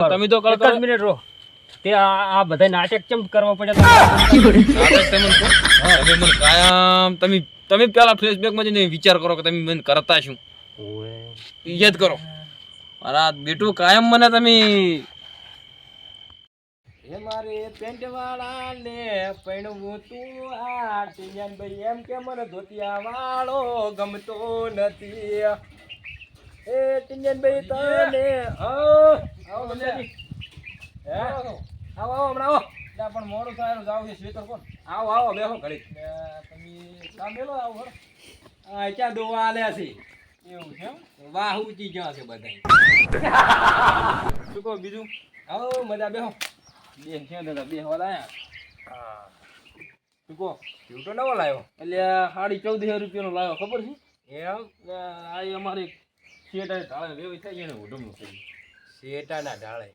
તમે તો કળ એક જ મિનિટ રો તે આ બધા નાટક કેમ કરવા પડ્યા તમે મને કાયમ તમે પેલા ફ્લેશબેક માં જઈને વિચાર કરો કે તમે મને કરતા શું યાદ કરો મારા બેટું કાયમ મને તમે એ મારે પેન્ટ વાળા ને પૈણવું તું આ ટીંગન ભાઈ એમ કે મને ધોતિયા વાળો ગમતો નથી એ ટીંગન ભાઈ તને આવો બંધાજી હે આવો હમણાં આવો પણ મોડું થાય જાવ છે સ્વીટર કોણ આવો બેહો ઘડી તમે કામ મેલો આવો હર આ ક્યાં દોવા આલ્યા છે એવું છે વાહ ઉચી ગયા છે બધા શું કહો બીજું આવો મજા બેહો બે છે દાદા બે હવાલા હા તું કો તો નવો લાવ્યો એટલે 14,500 રૂપિયાનો લાવ્યો ખબર છે એમ આ અમારી શેટા ઢાળે લેવી થાય એને ઉડમનું થઈ શેટાના ઢાળે